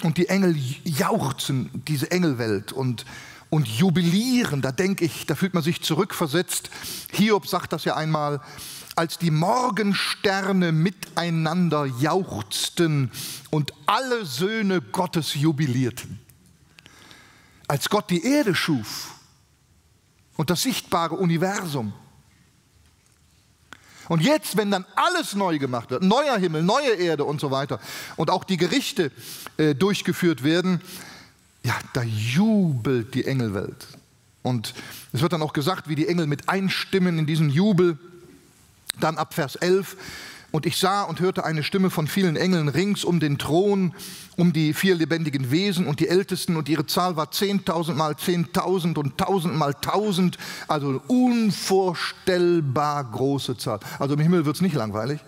Und die Engel jauchzen, diese Engelwelt, und jubilieren, da denke ich, da fühlt man sich zurückversetzt. Hiob sagt das ja einmal, als die Morgensterne miteinander jauchzten und alle Söhne Gottes jubilierten. Als Gott die Erde schuf und das sichtbare Universum. Und jetzt, wenn dann alles neu gemacht wird, neuer Himmel, neue Erde und so weiter, und auch die Gerichte durchgeführt werden, ja, da jubelt die Engelwelt. Und es wird dann auch gesagt, wie die Engel mit einstimmen in diesen Jubel. Dann ab Vers 11, und ich sah und hörte eine Stimme von vielen Engeln rings um den Thron, um die 4 lebendigen Wesen und die Ältesten, und ihre Zahl war 10.000 mal 10.000 und 1.000 mal 1.000, also eine unvorstellbar große Zahl. Also im Himmel wird es nicht langweilig.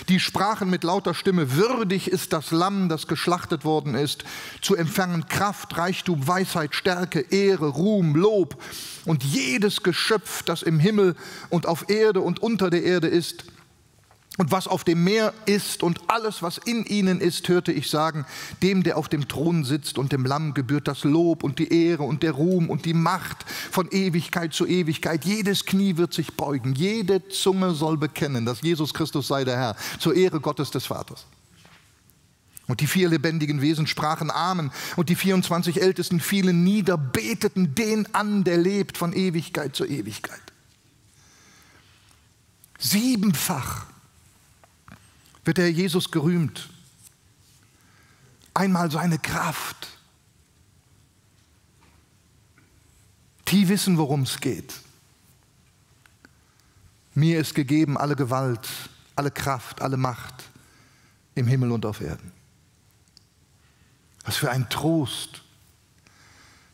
Die sprachen mit lauter Stimme, würdig ist das Lamm, das geschlachtet worden ist, zu empfangen Kraft, Reichtum, Weisheit, Stärke, Ehre, Ruhm, Lob und jedes Geschöpf, das im Himmel und auf Erde und unter der Erde ist und was auf dem Meer ist und alles, was in ihnen ist, hörte ich sagen, dem, der auf dem Thron sitzt und dem Lamm gebührt das Lob und die Ehre und der Ruhm und die Macht von Ewigkeit zu Ewigkeit. Jedes Knie wird sich beugen, jede Zunge soll bekennen, dass Jesus Christus sei der Herr, zur Ehre Gottes des Vaters. Und die 4 lebendigen Wesen sprachen Amen, und die 24 Ältesten fielen nieder, beteten den an, der lebt von Ewigkeit zu Ewigkeit. 7-fach wird der Herr Jesus gerühmt. Einmal seine Kraft. Die wissen, worum es geht. Mir ist gegeben alle Gewalt, alle Kraft, alle Macht im Himmel und auf Erden. Was für ein Trost,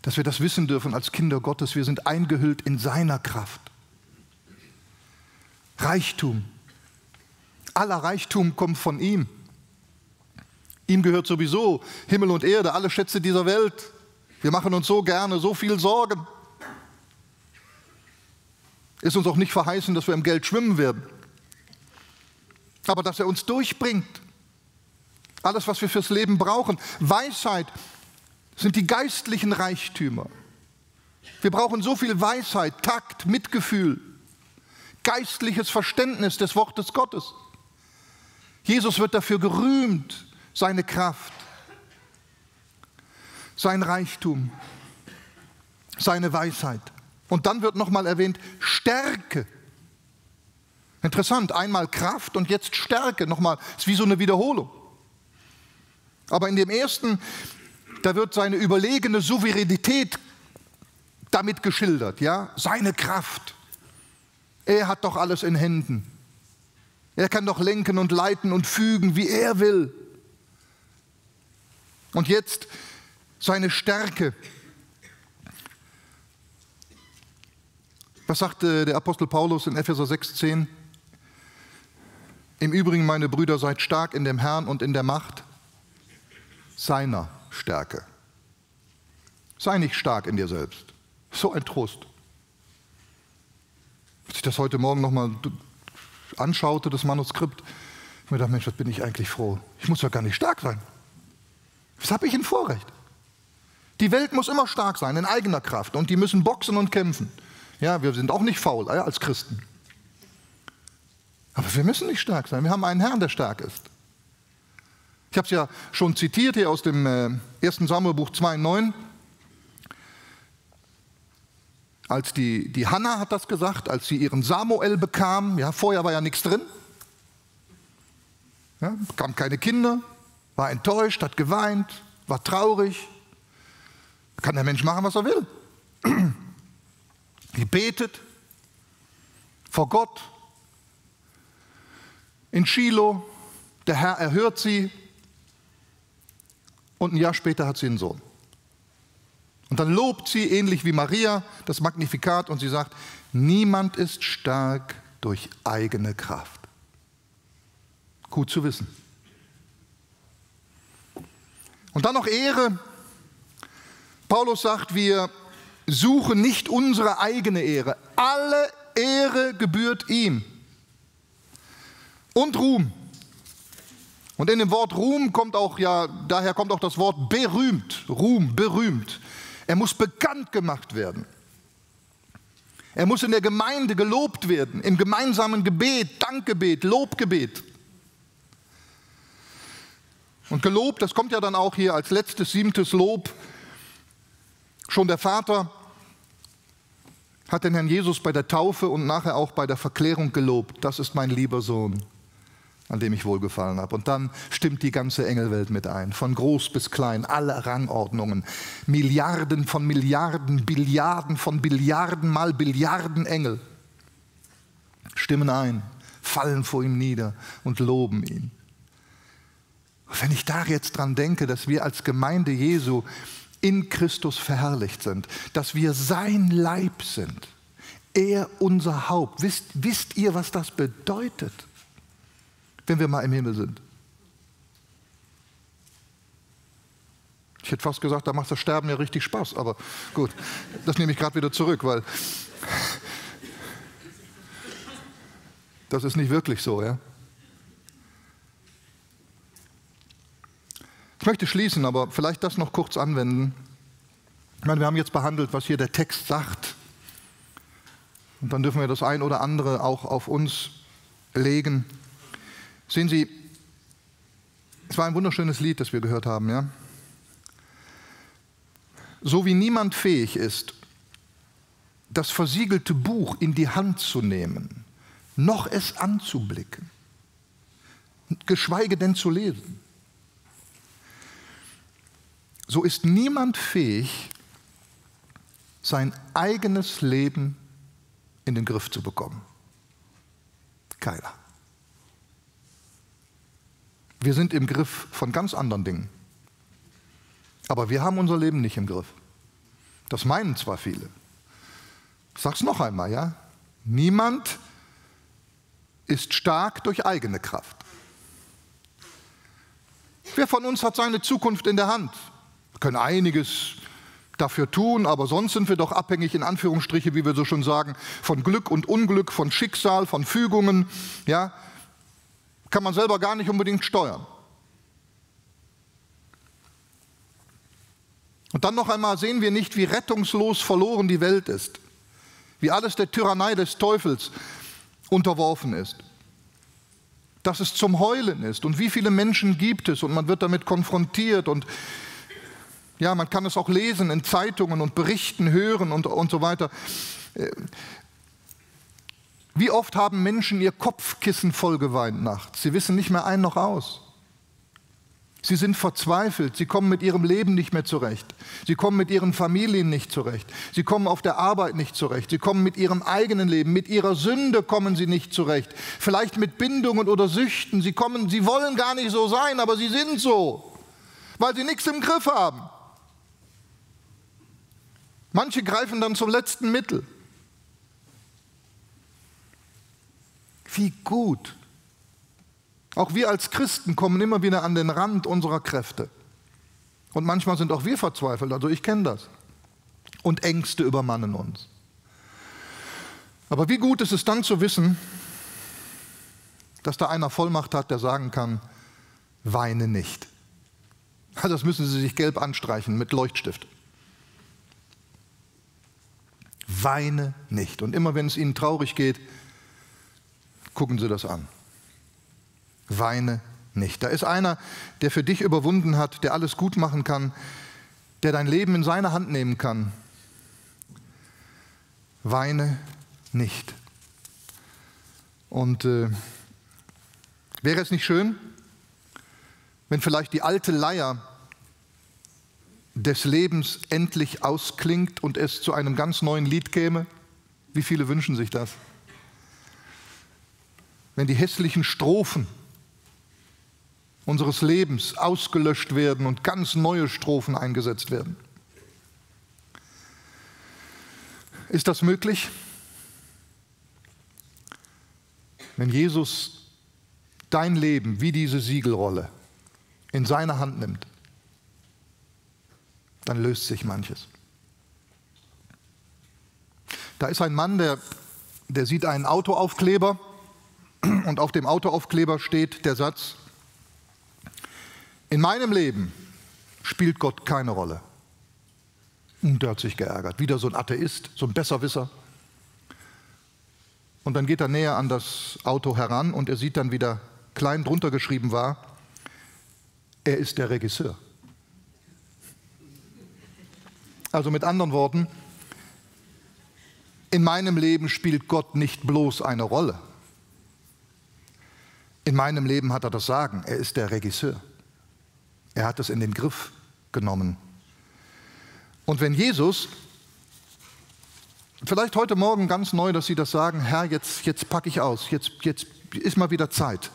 dass wir das wissen dürfen als Kinder Gottes. Wir sind eingehüllt in seiner Kraft. Reichtum. Aller Reichtum kommt von ihm. Ihm gehört sowieso Himmel und Erde, alle Schätze dieser Welt. Wir machen uns so gerne so viel Sorgen. Ist uns auch nicht verheißen, dass wir im Geld schwimmen werden. Aber dass er uns durchbringt. Alles, was wir fürs Leben brauchen. Weisheit sind die geistlichen Reichtümer. Wir brauchen so viel Weisheit, Takt, Mitgefühl, geistliches Verständnis des Wortes Gottes. Jesus wird dafür gerühmt, seine Kraft, sein Reichtum, seine Weisheit. Und dann wird nochmal erwähnt, Stärke. Interessant, einmal Kraft und jetzt Stärke, nochmal, ist wie so eine Wiederholung. Aber in dem ersten, da wird seine überlegene Souveränität damit geschildert, ja, seine Kraft. Er hat doch alles in Händen. Er kann doch lenken und leiten und fügen, wie er will. Und jetzt seine Stärke. Was sagte der Apostel Paulus in Epheser 6,10? Im Übrigen, meine Brüder, seid stark in dem Herrn und in der Macht seiner Stärke. Sei nicht stark in dir selbst. So ein Trost. Als ich das heute Morgen nochmal anschaute, das Manuskript, ich mir dachte, Mensch, was bin ich eigentlich froh. Ich muss ja gar nicht stark sein. Was habe ich ein Vorrecht? Die Welt muss immer stark sein, in eigener Kraft. Und die müssen boxen und kämpfen. Ja, wir sind auch nicht faul als Christen. Aber wir müssen nicht stark sein. Wir haben einen Herrn, der stark ist. Ich habe es ja schon zitiert hier aus dem 1. Samuelbuch 2,9. Als die Hannah hat das gesagt, als sie ihren Samuel bekam, ja, vorher war ja nichts drin, ja, bekam keine Kinder, war enttäuscht, hat geweint, war traurig. Kann der Mensch machen, was er will. Die betet vor Gott. in Schilo, der Herr erhört sie und ein Jahr später hat sie einen Sohn. Und dann lobt sie, ähnlich wie Maria, das Magnificat und sie sagt, niemand ist stark durch eigene Kraft. Gut zu wissen. Und dann noch Ehre. Paulus sagt, wir suchen nicht unsere eigene Ehre. Alle Ehre gebührt ihm. Und Ruhm. Und in dem Wort Ruhm kommt auch, ja, daher kommt auch das Wort berühmt. Ruhm, berühmt. Er muss bekannt gemacht werden. Er muss in der Gemeinde gelobt werden, im gemeinsamen Gebet, Dankgebet, Lobgebet. Und gelobt, das kommt ja dann auch hier als letztes, 7. Lob. Schon der Vater hat den Herrn Jesus bei der Taufe und nachher auch bei der Verklärung gelobt. Das ist mein lieber Sohn, an dem ich wohlgefallen habe. Und dann stimmt die ganze Engelwelt mit ein, von groß bis klein, alle Rangordnungen. Milliarden von Milliarden, Billiarden von Billiarden mal Billiarden Engel stimmen ein, fallen vor ihm nieder und loben ihn. Wenn ich da jetzt dran denke, dass wir als Gemeinde Jesu in Christus verherrlicht sind, dass wir sein Leib sind, er unser Haupt. Wisst ihr, was das bedeutet, wenn wir mal im Himmel sind? Ich hätte fast gesagt, da macht das Sterben ja richtig Spaß, aber gut, das nehme ich gerade wieder zurück, weil das ist nicht wirklich so, ja. Ich möchte schließen, aber vielleicht das noch kurz anwenden. Ich meine, wir haben jetzt behandelt, was hier der Text sagt. Und dann dürfen wir das ein oder andere auch auf uns legen. Sehen Sie, es war ein wunderschönes Lied, das wir gehört haben, ja? So wie niemand fähig ist, das versiegelte Buch in die Hand zu nehmen, noch es anzublicken, geschweige denn zu lesen. So ist niemand fähig, sein eigenes Leben in den Griff zu bekommen. Keiner. Wir sind im Griff von ganz anderen Dingen. Aber wir haben unser Leben nicht im Griff. Das meinen zwar viele. Ich sage es noch einmal, ja? Niemand ist stark durch eigene Kraft. Wer von uns hat seine Zukunft in der Hand? Wir können einiges dafür tun, aber sonst sind wir doch abhängig, in Anführungsstriche, wie wir so schon sagen, von Glück und Unglück, von Schicksal, von Fügungen. Ja? Kann man selber gar nicht unbedingt steuern. Und dann noch einmal sehen wir nicht, wie rettungslos verloren die Welt ist, wie alles der Tyrannei des Teufels unterworfen ist, dass es zum Heulen ist und wie viele Menschen gibt es und man wird damit konfrontiert und ja, man kann es auch lesen in Zeitungen und Berichten hören und so weiter. Wie oft haben Menschen ihr Kopfkissen voll geweint nachts? Sie wissen nicht mehr ein noch aus. Sie sind verzweifelt, sie kommen mit ihrem Leben nicht mehr zurecht. Sie kommen mit ihren Familien nicht zurecht. Sie kommen auf der Arbeit nicht zurecht. Sie kommen mit ihrem eigenen Leben, mit ihrer Sünde kommen sie nicht zurecht. Vielleicht mit Bindungen oder Süchten. Sie wollen gar nicht so sein, aber sie sind so, weil sie nichts im Griff haben. Manche greifen dann zum letzten Mittel. Wie gut. Auch wir als Christen kommen immer wieder an den Rand unserer Kräfte. Und manchmal sind auch wir verzweifelt, also ich kenne das. Und Ängste übermannen uns. Aber wie gut ist es dann zu wissen, dass da einer Vollmacht hat, der sagen kann, weine nicht. Das müssen Sie sich gelb anstreichen mit Leuchtstift. Weine nicht. Und immer wenn es Ihnen traurig geht, gucken Sie das an. Weine nicht. Da ist einer, der für dich überwunden hat, der alles gut machen kann, der dein Leben in seine Hand nehmen kann. Weine nicht. Und wäre es nicht schön, wenn vielleicht die alte Leier des Lebens endlich ausklingt und es zu einem ganz neuen Lied käme? Wie viele wünschen sich das? wenn die hässlichen Strophen unseres Lebens ausgelöscht werden und ganz neue Strophen eingesetzt werden. Ist das möglich? Wenn Jesus dein Leben wie diese Siegelrolle in seine Hand nimmt, dann löst sich manches. Da ist ein Mann, der sieht einen Autoaufkleber und auf dem Autoaufkleber steht der Satz: In meinem Leben spielt Gott keine Rolle. Und der hat sich geärgert. Wieder so ein Atheist, so ein Besserwisser. Und dann geht er näher an das Auto heran und er sieht dann, wie da klein drunter geschrieben war: Er ist der Regisseur. Also mit anderen Worten, in meinem Leben spielt Gott nicht bloß eine Rolle. In meinem Leben hat er das Sagen. Er ist der Regisseur. Er hat es in den Griff genommen. Und wenn Jesus, vielleicht heute Morgen ganz neu, dass Sie das sagen: Herr, jetzt packe ich aus, jetzt ist mal wieder Zeit.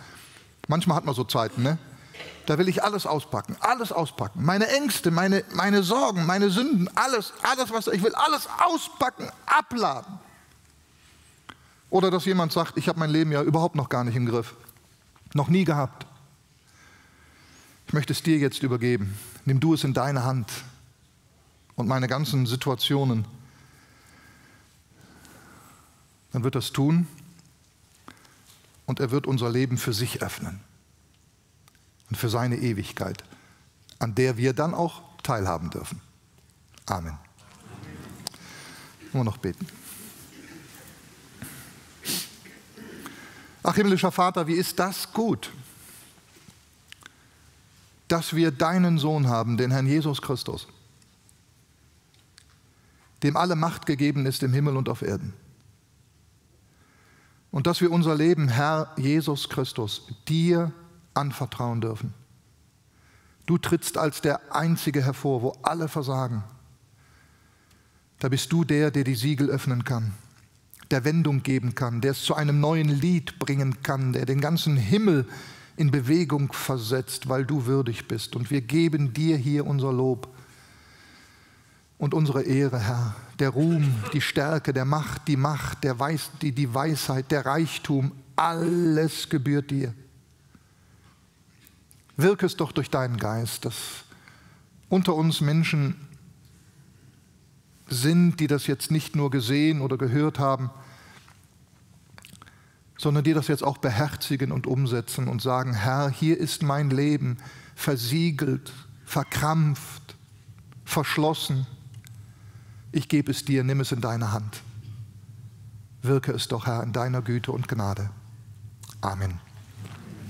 Manchmal hat man so Zeiten, ne? Da will ich alles auspacken, meine Ängste, meine Sorgen, meine Sünden, alles, ich will alles auspacken, abladen. Oder dass jemand sagt: Ich habe mein Leben ja überhaupt noch gar nicht im Griff, noch nie gehabt. Ich möchte es dir jetzt übergeben. Nimm du es in deine Hand und meine ganzen Situationen. Dann wird er es tun und er wird unser Leben für sich öffnen und für seine Ewigkeit, an der wir dann auch teilhaben dürfen. Amen. Nur noch beten. Ach, himmlischer Vater, wie ist das gut, dass wir deinen Sohn haben, den Herrn Jesus Christus, dem alle Macht gegeben ist im Himmel und auf Erden. Und dass wir unser Leben, Herr Jesus Christus, dir anvertrauen dürfen. Du trittst als der Einzige hervor, wo alle versagen. Da bist du der die Siegel öffnen kann, der Wendung geben kann, der es zu einem neuen Lied bringen kann, der den ganzen Himmel in Bewegung versetzt, weil du würdig bist. Und wir geben dir hier unser Lob und unsere Ehre, Herr. Der Ruhm, die Stärke, die Macht, die Weisheit, der Reichtum, alles gebührt dir. Wirke es doch durch deinen Geist, dass unter uns Menschen sind, die das jetzt nicht nur gesehen oder gehört haben, sondern die das jetzt auch beherzigen und umsetzen und sagen: Herr, hier ist mein Leben versiegelt, verkrampft, verschlossen. Ich gebe es dir, nimm es in deine Hand. Wirke es doch, Herr, in deiner Güte und Gnade. Amen.